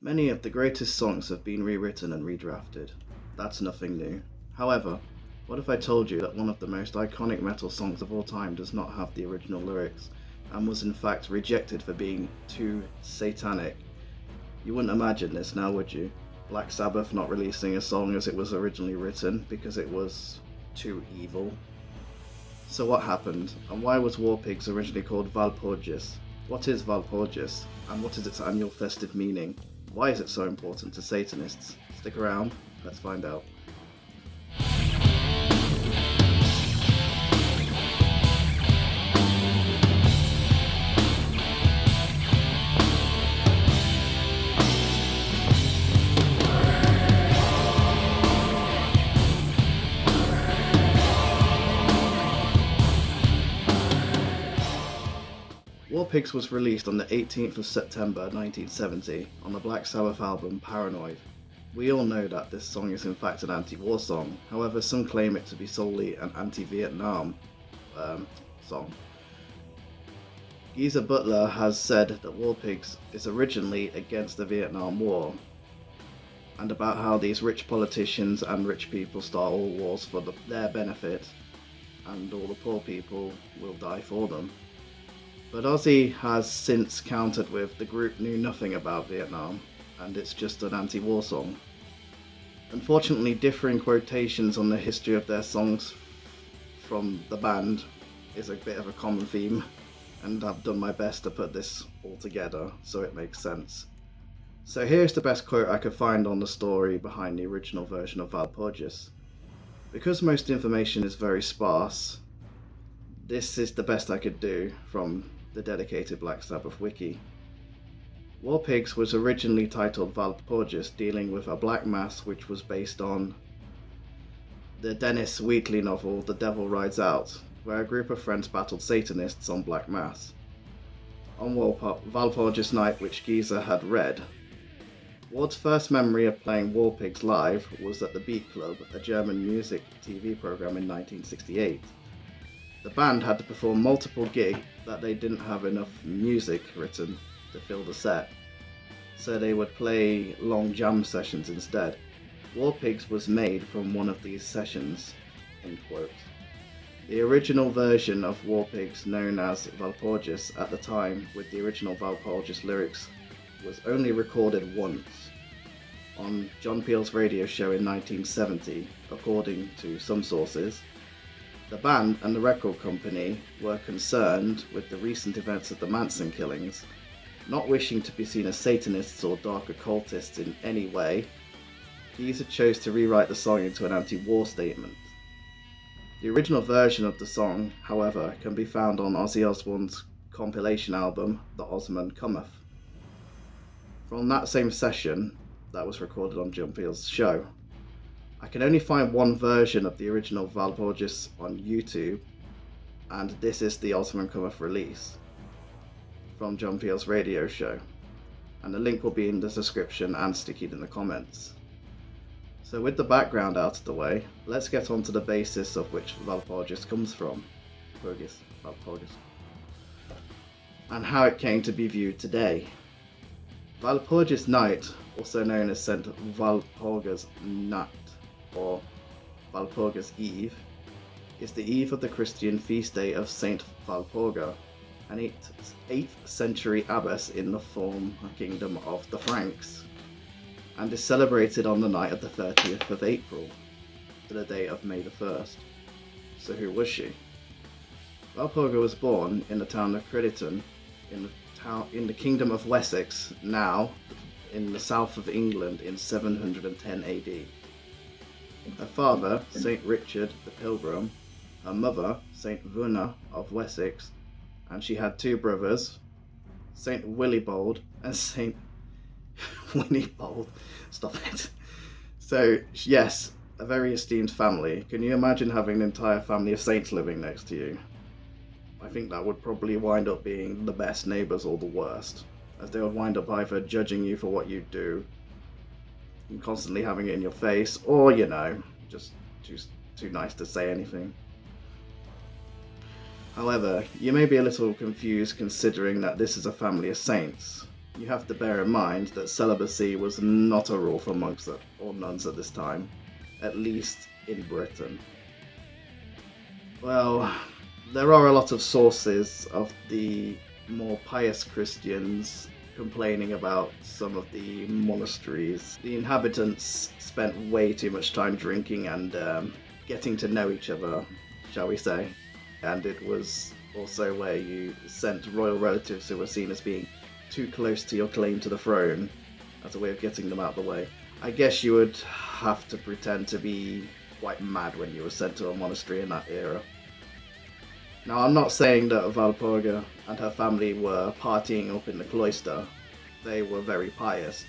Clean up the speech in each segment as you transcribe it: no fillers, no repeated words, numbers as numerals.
Many of the greatest songs have been rewritten and redrafted. That's nothing new. However, what if I told you that one of the most iconic metal songs of all time does not have the original lyrics, and was in fact rejected for being too satanic? You wouldn't imagine this now, would you? Black Sabbath not releasing a song as it was originally written because it was too evil. So what happened, and why was Warpigs originally called Walpurgis? What is Walpurgis, and what is its annual festive meaning? Why is it so important to Satanists? Stick around, let's find out. Warpigs was released on the 18th of September 1970 on the Black Sabbath album Paranoid. We all know that this song is in fact an anti-war song, however some claim it to be solely an anti-Vietnam song. Geezer Butler has said that Warpigs is originally against the Vietnam War, and about how these rich politicians and rich people start all wars for their benefit, and all the poor people will die for them. But Ozzy has since countered with the group knew nothing about Vietnam, and it's just an anti-war song. Unfortunately, differing quotations on the history of their songs from the band is a bit of a common theme, and I've done my best to put this all together so it makes sense. So here's the best quote I could find on the story behind the original version of Walpurgis. Because most information is very sparse, this is the best I could do from the dedicated Black Sabbath wiki. Warpigs was originally titled Walpurgis, dealing with a black mass which was based on the Dennis Wheatley novel The Devil Rides Out, where a group of friends battled Satanists on Black Mass. On Walpurgis night, which Geezer had read, Ward's first memory of playing Warpigs live was at the Beat Club, a German music TV program in 1968. The band had to perform multiple gigs that they didn't have enough music written to fill the set, so they would play long jam sessions instead. Warpigs was made from one of these sessions, end quote. The original version of Warpigs, known as Walpurgis at the time, with the original Walpurgis lyrics, was only recorded once on John Peel's radio show in 1970, according to some sources. The band and the record company were concerned with the recent events of the Manson killings, not wishing to be seen as Satanists or dark occultists in any way. Geezer chose to rewrite the song into an anti-war statement. The original version of the song, however, can be found on Ozzy Osbourne's compilation album, The Osman Cometh. From that same session, that was recorded on John Peel's show. I can only find one version of the original Walpurgis on YouTube, and this is the Osman Cometh release from John Peel's radio show, and the link will be in the description and sticky in the comments. So with the background out of the way, let's get on to the basis of which Walpurgis comes from, Walpurgis, and how it came to be viewed today. Walpurgis Night, also known as St. Walpurga's Nacht, or Walpurga's Eve, is the eve of the Christian feast day of Saint Walpurga, an 8th century abbess in the former kingdom of the Franks, and is celebrated on the night of the 30th of April to the day of May the 1st. So who was she? Walpurga was born in the town of Crediton in the kingdom of Wessex, now in the south of England, in 710 AD. Her father, Saint Richard the Pilgrim, her mother, Saint Wuna of Wessex, and she had two brothers, Saint Willibald and Saint Winnibold. Stop it. So, yes, a very esteemed family. Can you imagine having an entire family of saints living next to you? I think that would probably wind up being the best neighbours or the worst, as they would wind up either judging you for what you do and constantly having it in your face, or, you know, just too nice to say anything. However, you may be a little confused considering that this is a family of saints. You have to bear in mind that celibacy was not a rule for monks or nuns at this time, at least in Britain. Well, there are a lot of sources of the more pious Christians complaining about some of the monasteries. The inhabitants spent way too much time drinking and getting to know each other, shall we say. And it was also where you sent royal relatives who were seen as being too close to your claim to the throne as a way of getting them out of the way. I guess you would have to pretend to be quite mad when you were sent to a monastery in that era. Now, I'm not saying that Walpurga and her family were partying up in the cloister. They were very pious.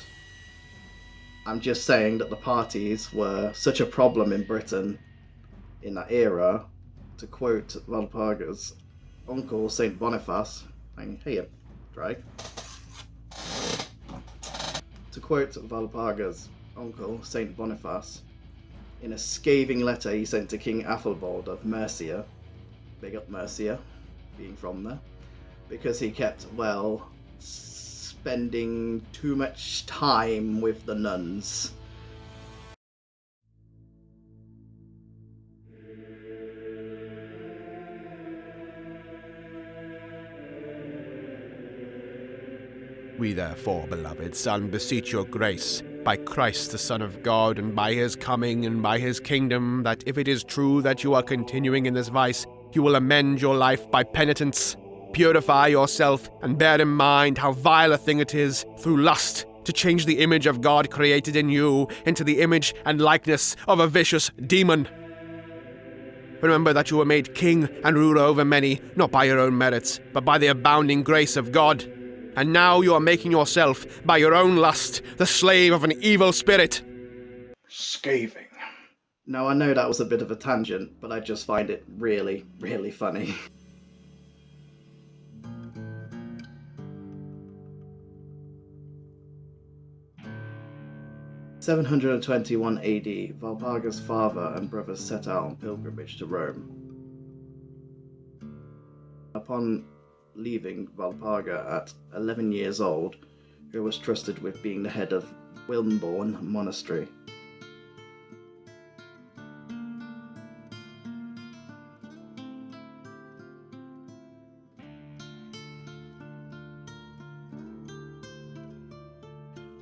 I'm just saying that the parties were such a problem in Britain in that era. To quote Walpurga's uncle, Saint Boniface, hey, Drake. To quote Walpurga's uncle, Saint Boniface, in a scathing letter he sent to King Athelbald of Mercia, big up Mercia, being from there, because he kept, well, spending too much time with the nuns. We therefore, beloved son, beseech your grace, by Christ the Son of God, and by his coming and by his kingdom, that if it is true that you are continuing in this vice, you will amend your life by penitence, purify yourself, and bear in mind how vile a thing it is, through lust, to change the image of God created in you into the image and likeness of a vicious demon. Remember that you were made king and ruler over many, not by your own merits, but by the abounding grace of God. And now you are making yourself, by your own lust, the slave of an evil spirit. Scathing. Now, I know that was a bit of a tangent, but I just find it really, really funny. In 721 AD, Walpurga's father and brothers set out on pilgrimage to Rome. Upon leaving Walpurga at 11 years old, who was trusted with being the head of Wimborne Monastery.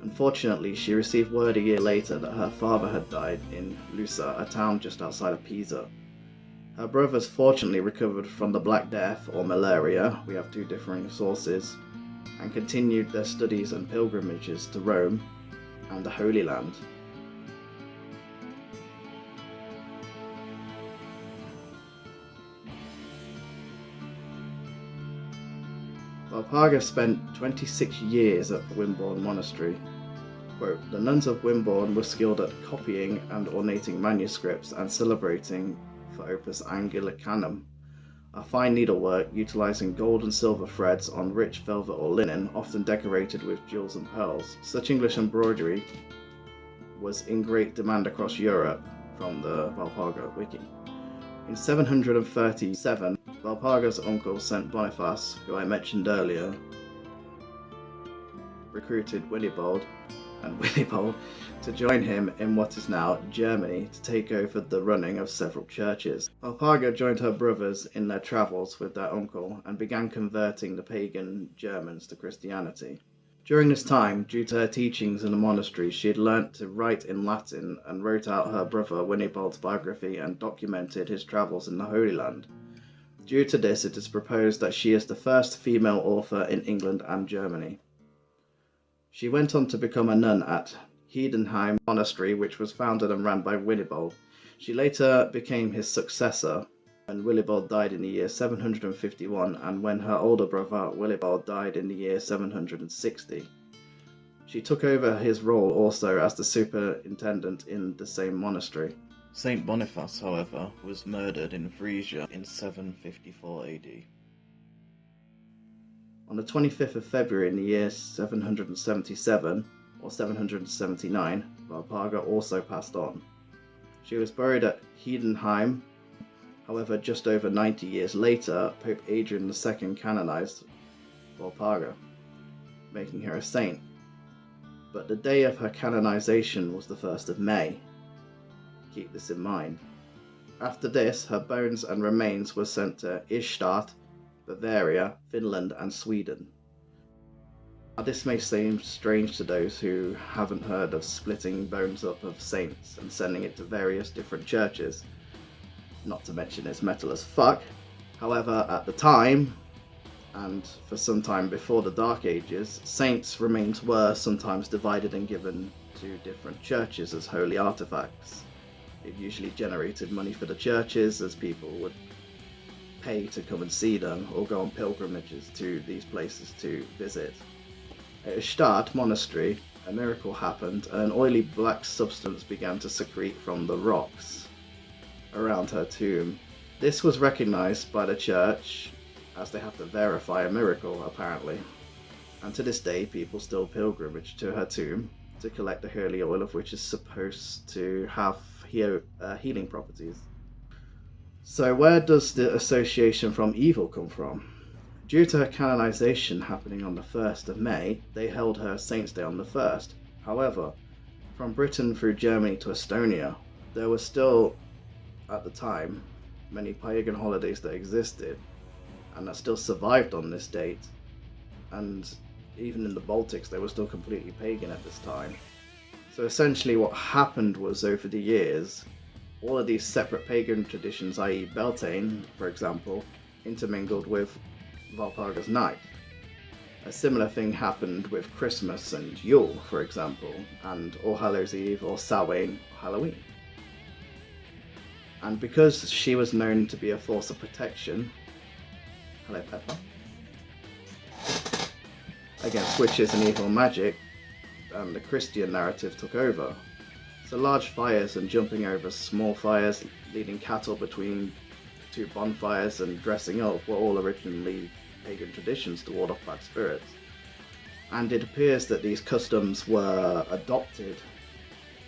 Unfortunately, she received word a year later that her father had died in Lusa, a town just outside of Pisa. Her brothers fortunately recovered from the Black Death or malaria, we have two differing sources, and continued their studies and pilgrimages to Rome and the Holy Land. Walpurga spent 26 years at Wimborne Monastery. Quote, the nuns of Wimborne were skilled at copying and ornating manuscripts and celebrating for Opus Anglicanum, a fine needlework utilizing gold and silver threads on rich velvet or linen, often decorated with jewels and pearls. Such English embroidery was in great demand across Europe, from the Walpurga Wiki. In 737, Walpurga's uncle Saint Boniface, who I mentioned earlier, recruited Willibald to join him in what is now Germany to take over the running of several churches. Walpurga joined her brothers in their travels with their uncle and began converting the pagan Germans to Christianity. During this time, due to her teachings in the monastery, she had learnt to write in Latin and wrote out her brother Willibald's biography and documented his travels in the Holy Land. Due to this, it is proposed that she is the first female author in England and Germany. She went on to become a nun at Heidenheim Monastery, which was founded and ran by Willibald. She later became his successor when Willibald died in the year 751 and when her older brother Willibald died in the year 760. She took over his role also as the superintendent in the same monastery. Saint Boniface, however, was murdered in Frisia in 754 AD. On the 25th of February in the year 777, or 779, Walpurga also passed on. She was buried at Heidenheim. However, just over 90 years later, Pope Adrian II canonized Walpurga. making her a saint. But the day of her canonization was the 1st of May. Keep this in mind. After this, her bones and remains were sent to Istad, Bavaria, Finland, and Sweden. Now, this may seem strange to those who haven't heard of splitting bones up of saints and sending it to various different churches. Not to mention it's metal as fuck. However, at the time, and for some time before the Dark Ages, saints' remains were sometimes divided and given to different churches as holy artifacts. It usually generated money for the churches, as people would pay to come and see them or go on pilgrimages to these places to visit. At Istad Monastery, a miracle happened and an oily black substance began to secrete from the rocks around her tomb. This was recognized by the church, as they have to verify a miracle apparently. And to this day, people still pilgrimage to her tomb to collect the holy oil, of which is supposed to have healing properties. So where does the association from evil come from? Due to her canonization happening on the 1st of May, they held her Saint's Day on the 1st. However, from Britain through Germany to Estonia, there were still, at the time, many pagan holidays that existed and that still survived on this date. And even in the Baltics, they were still completely pagan at this time. So essentially what happened was, over the years, all of these separate pagan traditions, i.e. Beltane, for example, intermingled with Walpurgis night. A similar thing happened with Christmas and Yule, for example, and All Hallows Eve or Samhain, Halloween. And because she was known to be a force of protection, hello Pepper, against witches and evil magic, the Christian narrative took over. So large fires and jumping over small fires, leading cattle between two bonfires and dressing up were all originally pagan traditions to ward off bad spirits. And it appears that these customs were adopted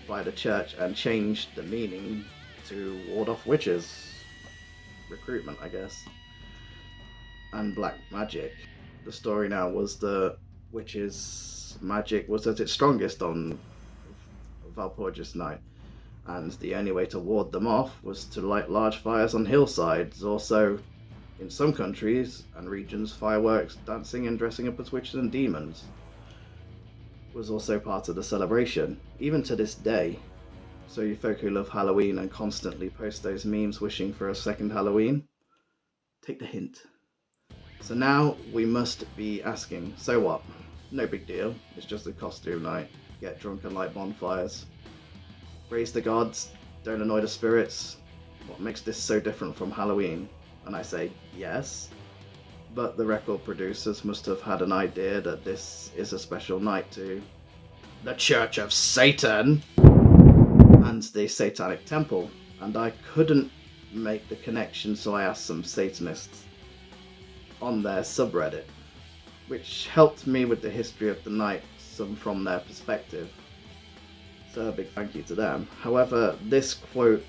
by the church and changed the meaning to ward off witches. Recruitment, I guess. And black magic. The story now was the witches' magic was at its strongest on Walpurgis night, and the only way to ward them off was to light large fires on hillsides. Also, in some countries and regions, fireworks, dancing and dressing up as witches and demons was also part of the celebration, even to this day. So you folk who love Halloween and constantly post those memes wishing for a second Halloween, take the hint. So now we must be asking, so what? No big deal, it's just a costume night. Get drunk and light bonfires. Praise the gods, don't annoy the spirits. What makes this so different from Halloween? And I say, yes. But the record producers must have had an idea that this is a special night to the Church of Satan and the Satanic Temple. And I couldn't make the connection, so I asked some Satanists on their subreddit, which helped me with the history of the night, some from their perspective. So a big thank you to them. However, this quote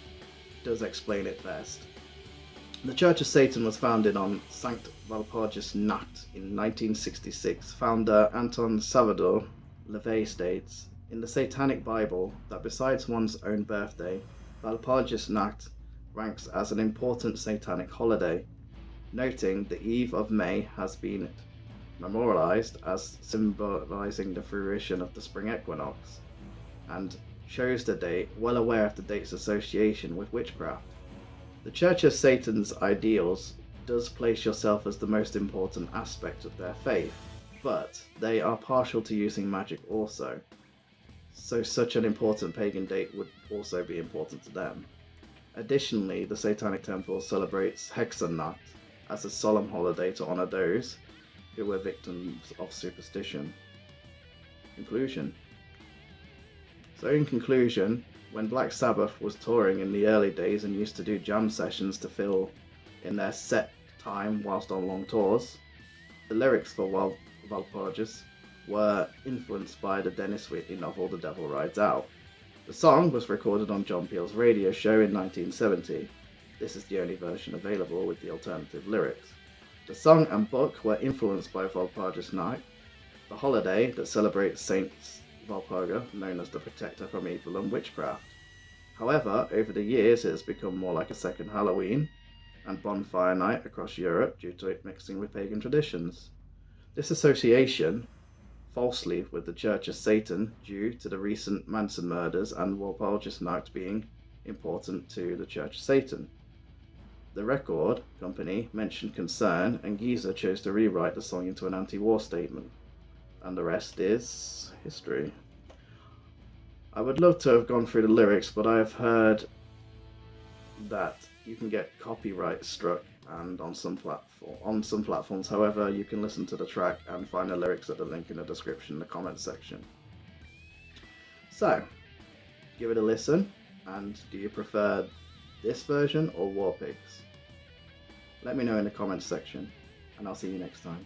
does explain it best. The Church of Satan was founded on St. Walpurgis Nacht in 1966. Founder Anton Salvador LaVey states, in the Satanic Bible, that besides one's own birthday, Walpurgis Nacht ranks as an important satanic holiday, noting the Eve of May has been memorialized as symbolizing the fruition of the spring equinox, and chose the date well aware of the date's association with witchcraft. The Church of Satan's ideals does place yourself as the most important aspect of their faith, but they are partial to using magic also, so such an important pagan date would also be important to them. Additionally, the Satanic Temple celebrates Hexennacht as a solemn holiday to honor those who were victims of superstition. Conclusion. So in conclusion, when Black Sabbath was touring in the early days and used to do jam sessions to fill in their set time whilst on long tours, the lyrics for Walpurgis were influenced by the Dennis Whitley novel The Devil Rides Out. The song was recorded on John Peel's radio show in 1970. This is the only version available with the alternative lyrics. The song and book were influenced by Walpurgis Night, the holiday that celebrates Saint Walpurga, known as the protector from evil and witchcraft. However, over the years it has become more like a second Halloween and bonfire night across Europe due to it mixing with pagan traditions. This association, falsely with the Church of Satan due to the recent Manson murders and Walpurgis night being important to the Church of Satan. The record company mentioned concern, and Geezer chose to rewrite the song into an anti-war statement. And the rest is history. I would love to have gone through the lyrics, but I've heard that you can get copyright struck and on some platforms. However, you can listen to the track and find the lyrics at the link in the description in the comments section. So, give it a listen, and do you prefer this version or Warpigs? Let me know in the comments section, and I'll see you next time.